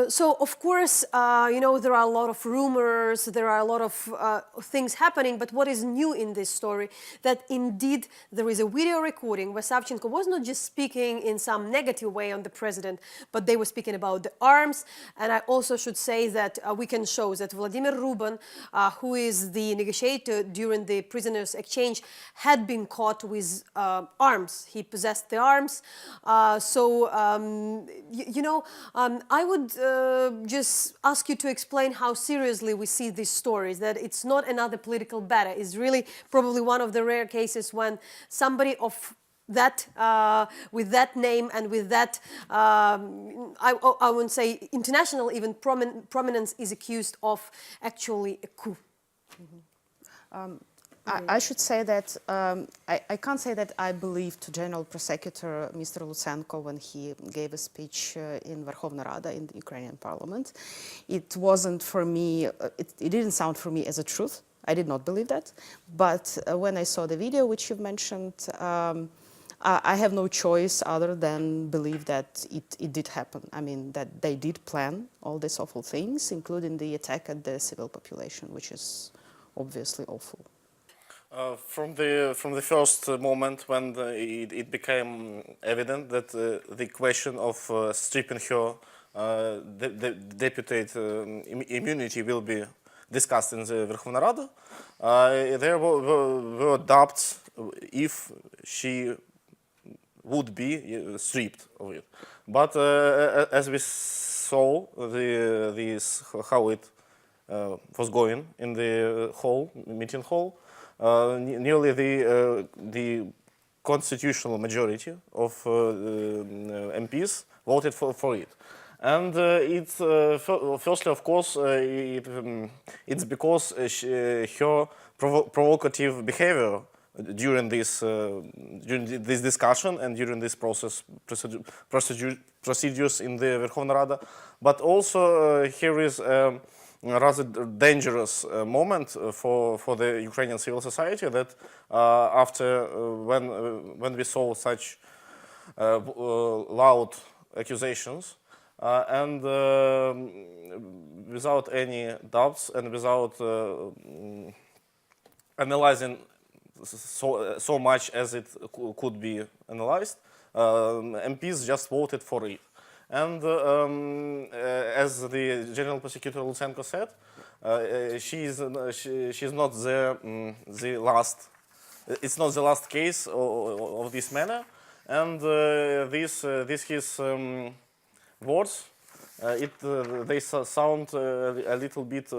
So, of course, there are a lot of rumors, there are a lot of things happening, but what is new in this story, that indeed there is a video recording where Savchenko was not just speaking in some negative way on the president, but they were speaking about the arms. And I also should say that we can show that Volodymyr Ruban, who is the negotiator during the prisoners' exchange, had been caught with arms. He possessed the arms. I would just ask you to explain how seriously we see these stories, that it's not another political battle. It's really probably one of the rare cases when somebody of that, with that name and with that, I wouldn't say international even prominence, is accused of actually a coup. I should say that I can't say that I believed General Prosecutor Mr. Lutsenko when he gave a speech in Verkhovna Rada in the Ukrainian parliament. It wasn't for me, it didn't sound for me as a truth. I did not believe that. But when I saw the video which you've mentioned, I have no choice other than believe that it did happen. I mean, that they did plan all these awful things, including the attack at the civil population, which is obviously awful. From the first moment when it became evident that the question of stripping her the deputy immunity will be discussed in the Verkhovna Rada, there were doubts if she would be stripped of it. But as we saw how it was going in the meeting hall, nearly the constitutional majority of MPs voted for it. And firstly, of course, it's because her provocative behavior during this discussion and during this procedures in the Verkhovna Rada, but also here is a rather dangerous moment for the Ukrainian civil society, that after when we saw such loud accusations and without any doubts and without analyzing so much as it could be analyzed, MPs just voted for it. And as the General Prosecutor Lutsenko said, she's not the last. It's not the last case of this manner, and his words, they sound a little bit,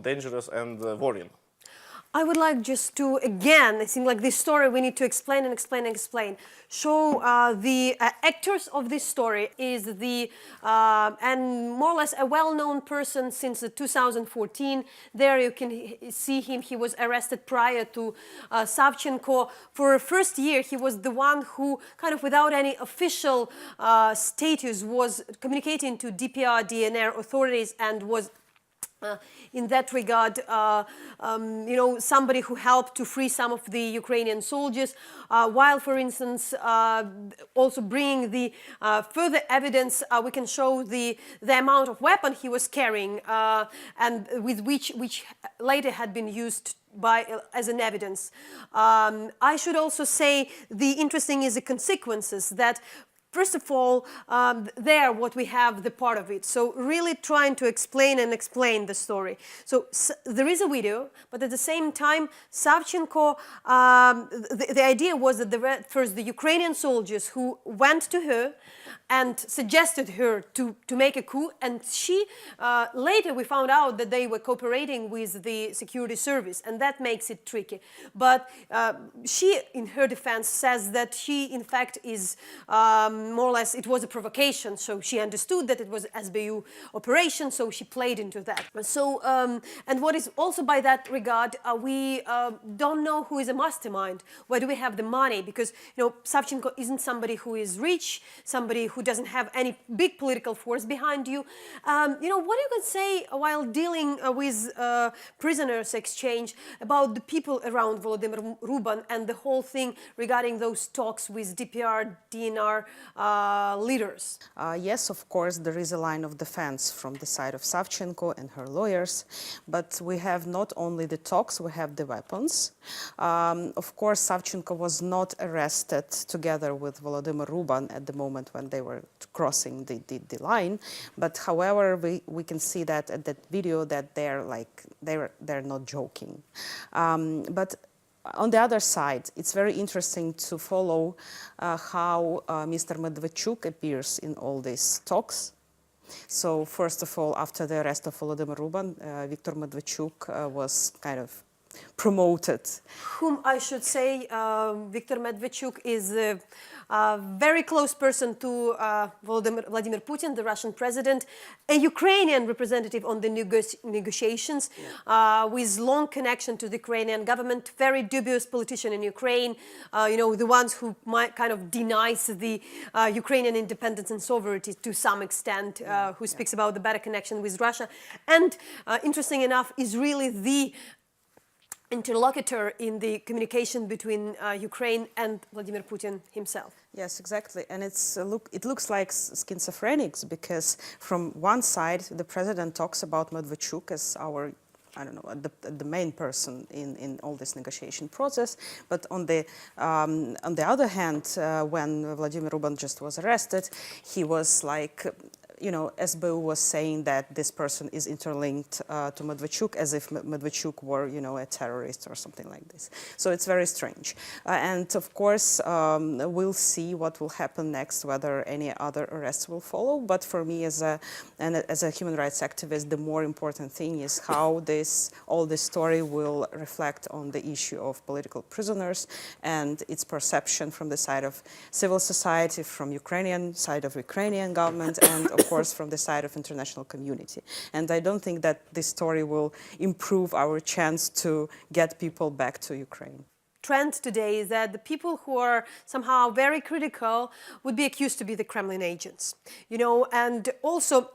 dangerous and worrying. I would like just to, again, it seems like this story we need to explain and explain and explain. Show the actors of this story is the, and more or less a well-known person since 2014. There you can see him. He was arrested prior to Savchenko. For the first year, he was the one who, kind of without any official status, was communicating to DPR, DNR authorities and was in that regard, somebody who helped to free some of the Ukrainian soldiers, while, for instance, also bringing the further evidence, we can show the amount of weapon he was carrying, and with which later had been used as an evidence. I should also say the interesting is the consequences that. First of all, there what we have the part of it. So really trying to explain the story. So there is a video, but at the same time, Savchenko, the idea was that first the Ukrainian soldiers who went to her and suggested her to make a coup, and she, later we found out that they were cooperating with the security service, and that makes it tricky. But she, in her defense, says that she, in fact, is more or less, it was a provocation, so she understood that it was SBU operation, so she played into that. So, and what is also by that regard, we don't know who is a mastermind. Where do we have the money? Because, Savchenko isn't somebody who is rich, somebody who doesn't have any big political force behind you. What you can say while dealing with prisoners exchange about the people around Volodymyr Ruban and the whole thing regarding those talks with DPR, DNR leaders. Yes, of course, there is a line of defense from the side of Savchenko and her lawyers, but we have not only the talks, we have the weapons. Of course, Savchenko was not arrested together with Volodymyr Ruban at the moment when they were crossing the line, but however, we can see that at that video that they're not joking. But on the other side, it's very interesting to follow how Mr. Medvedchuk appears in all these talks. So first of all, after the arrest of Volodymyr Ruban, Viktor Medvedchuk was kind of promoted. Whom I should say, Viktor Medvedchuk is a very close person to Vladimir Putin, the Russian president, a Ukrainian representative on the negotiations, with long connection to the Ukrainian government, very dubious politician in Ukraine, you know, the ones who might kind of denies the Ukrainian independence and sovereignty to some extent, who speaks about the better connection with Russia. And interesting enough, is really the interlocutor in the communication between Ukraine and Vladimir Putin himself. Yes, exactly. And it looks like schizophrenics, because from one side, the president talks about Medvedchuk as our, I don't know, the main person in all this negotiation process. But on the other hand, when Vladimir Ruban just was arrested, he was like, you know, SBU was saying that this person is interlinked to Medvedchuk, as if Medvedchuk were, you know, a terrorist or something like this. So it's very strange. And of course, we'll see what will happen next, whether any other arrests will follow. But for me, as a human rights activist, the more important thing is how all this story will reflect on the issue of political prisoners and its perception from the side of civil society, from Ukrainian side of Ukrainian government, and of course from the side of international community. And I don't think that this story will improve our chance to get people back to Ukraine. Trend today is that the people who are somehow very critical would be accused to be the Kremlin agents, you know. And also,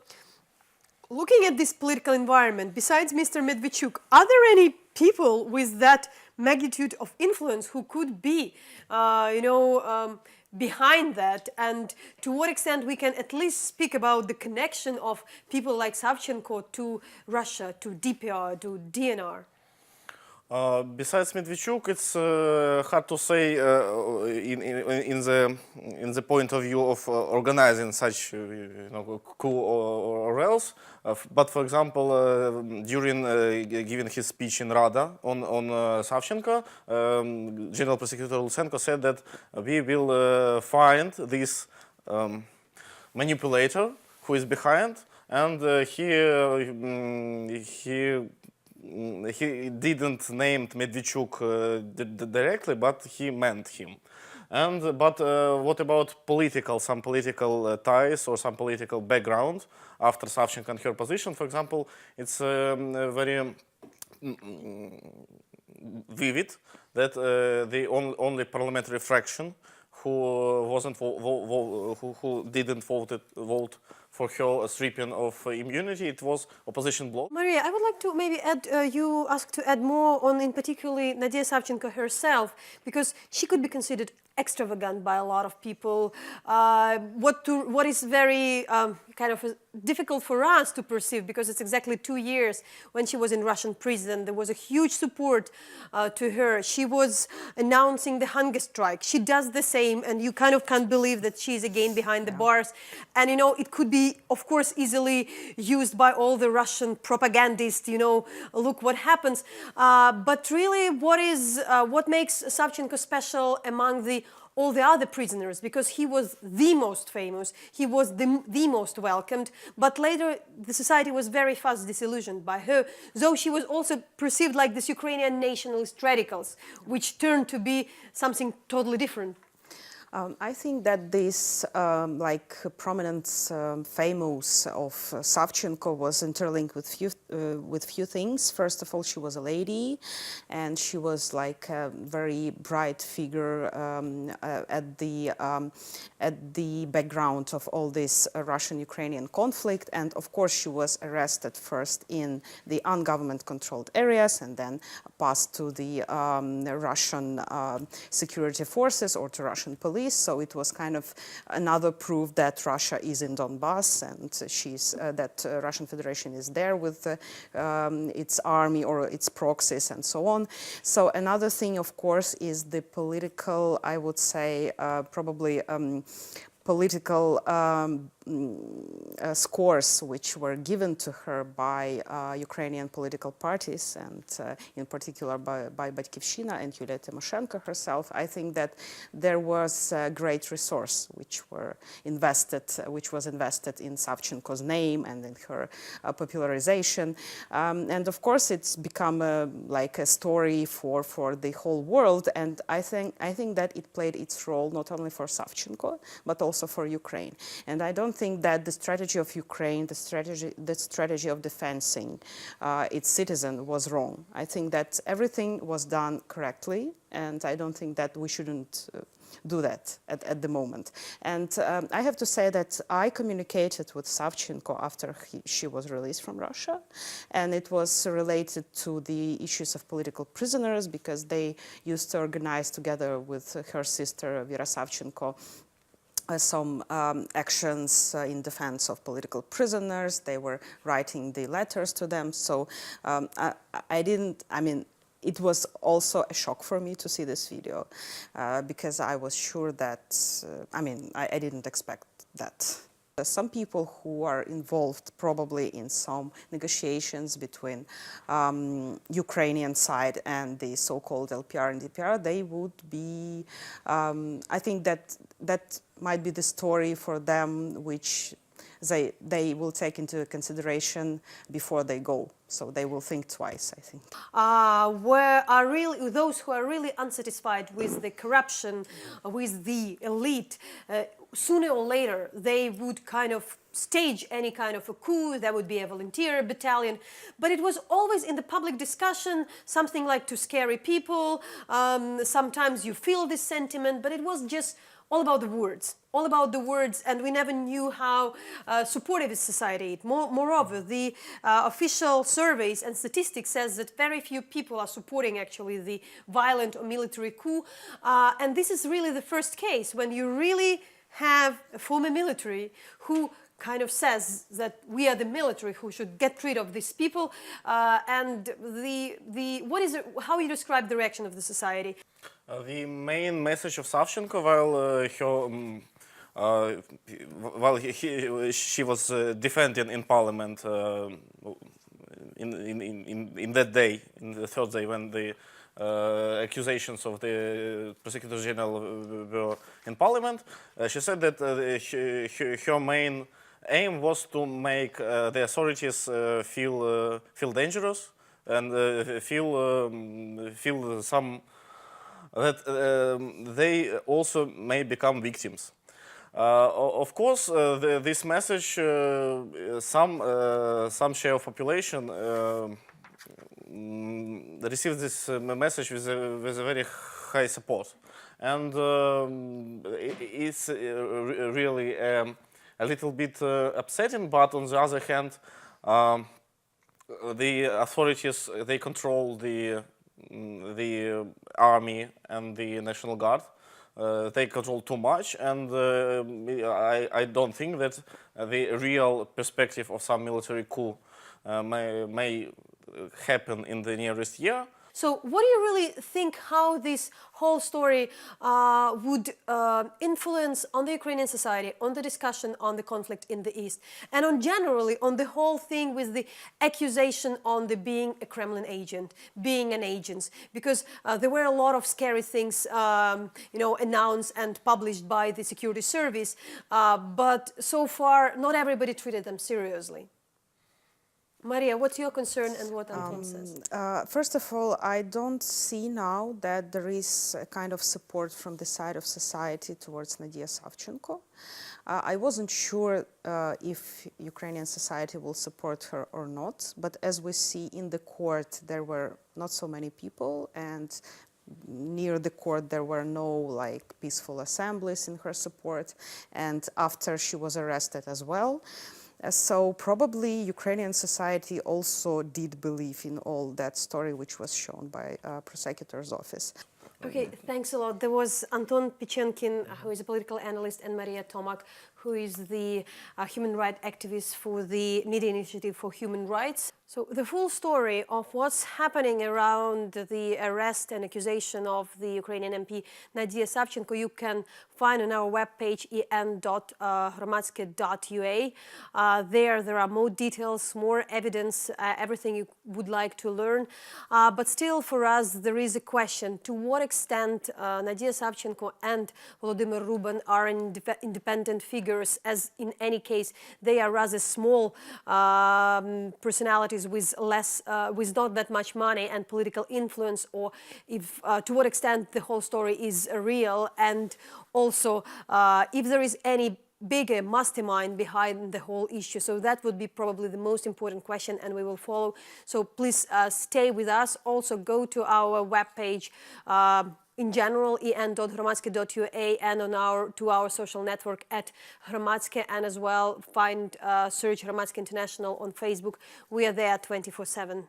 looking at this political environment, besides Mr. Medvedchuk, are there any people with that magnitude of influence who could be, you know, behind that, and to what extent we can at least speak about the connection of people like Savchenko to Russia, to DPR, to DNR? Besides Medvedchuk, it's hard to say in the point of view of organizing such you know, coup or else. But for example, during giving his speech in Rada on Savchenko, General Prosecutor Lutsenko said that we will find this manipulator who is behind, and he didn't name Medvedchuk directly, but he meant him. But what about some political ties or some political background after Savchenko and her position? For example, it's very vivid that the only parliamentary fraction who didn't vote for her stripping of immunity, it was opposition bloc. Maria, I would like to maybe ask to add more on, in particularly, Nadiya Savchenko herself, because she could be considered extravagant by a lot of people. What is very kind of difficult for us to perceive, because it's exactly 2 years when she was in Russian prison. There was a huge support to her. She was announcing the hunger strike. She does the same, and you kind of can't believe that she's again behind the bars. And you know, it could be, of course, easily used by all the Russian propagandists. You know, look what happens. But really, what makes Savchenko special among all the other prisoners, because he was the most famous, he was the most welcomed, but later the society was very fast disillusioned by her, though she was also perceived like this Ukrainian nationalist radicals, which turned to be something totally different. I think that this prominence, famous of Savchenko was interlinked with few things. First of all, she was a lady, and she was like a very bright figure at the background of all this Russian-Ukrainian conflict. And of course, she was arrested first in the ungovernment-controlled areas, and then passed to the Russian security forces or to Russian police. released. So it was kind of another proof that Russia is in Donbass, and that Russian Federation is there with its army or its proxies and so on. So another thing, of course, is the political, I would say, probably political scores which were given to her by Ukrainian political parties, and in particular by Batkivshina and Yulia Tymoshenko herself. I think that there was a great resource which was invested in Savchenko's name and in her popularization. And of course, it's become like a story for the whole world. And I think that it played its role not only for Savchenko but also for Ukraine. And I don't think that the strategy of Ukraine, the strategy of defending its citizen was wrong. I think that everything was done correctly, and I don't think that we shouldn't do that at the moment. And I have to say that I communicated with Savchenko after she was released from Russia, and it was related to the issues of political prisoners, because they used to organize together with her sister Vera Savchenko some actions in defense of political prisoners. They were writing the letters to them. So it was also a shock for me to see this video, because I was sure that, I didn't expect that. Some people who are involved probably in some negotiations between Ukrainian side and the so-called LPR and DPR, they would be, I think that might be the story for them, which they will take into consideration before they go. So they will think twice, I think. Those who are really unsatisfied with the corruption, with the elite, sooner or later they would kind of stage any kind of a coup. There would be a volunteer battalion, but it was always in the public discussion, something like to scare people. Sometimes you feel this sentiment, but it was just all about the words, and we never knew how supportive is society. Moreover, the official surveys and statistics says that very few people are supporting actually the violent or military coup, and this is really the first case when you really have a former military who kind of says that we are the military who should get rid of these people, and how you describe the reaction of the society? The main message of Savchenko while she was defending in parliament in that day, in the third day, when the accusations of the Prosecutor General were in parliament, she said that her main aim was to make the authorities feel dangerous and feel some that they also may become victims. Of course, this message, some share of population received this message with a very high support, and it's really a little bit upsetting. But on the other hand, the authorities, they control the army and the National Guard. They control too much, and I don't think that the real perspective of some military coup may happen in the nearest year. So what do you really think how this whole story would influence on the Ukrainian society, on the discussion on the conflict in the East, and on generally on the whole thing with the accusation on the being a Kremlin agent, being an agent? Because there were a lot of scary things announced and published by the security service, but so far not everybody treated them seriously. Maria, what's your concern and what Anton says? First of all, I don't see now that there is a kind of support from the side of society towards Nadiya Savchenko. I wasn't sure if Ukrainian society will support her or not, but as we see in the court, there were not so many people, and near the court there were no peaceful assemblies in her support, and after she was arrested as well. So probably Ukrainian society also did believe in all that story which was shown by Prosecutor's office. Okay, thanks a lot. There was Anton Pechenkin, who is a political analyst, and Maria Tomak, who is the human rights activist for the Media Initiative for Human Rights. So the full story of what's happening around the arrest and accusation of the Ukrainian MP Nadiya Savchenko, you can find on our webpage en.hromadske.ua. There are more details, more evidence, everything you would like to learn. But still, for us, there is a question: to what extent Nadiya Savchenko and Volodymyr Ruban are independent figures, as in any case they are rather small personalities with not that much money and political influence, or if to what extent the whole story is real, and also if there is any bigger mastermind behind the whole issue. So that would be probably the most important question, and we will follow. So please stay with us. Also go to our webpage in general, en.hromadske.ua, and on our social network at Hromadske, and as well search Hromadske International on Facebook. We are there 24/7.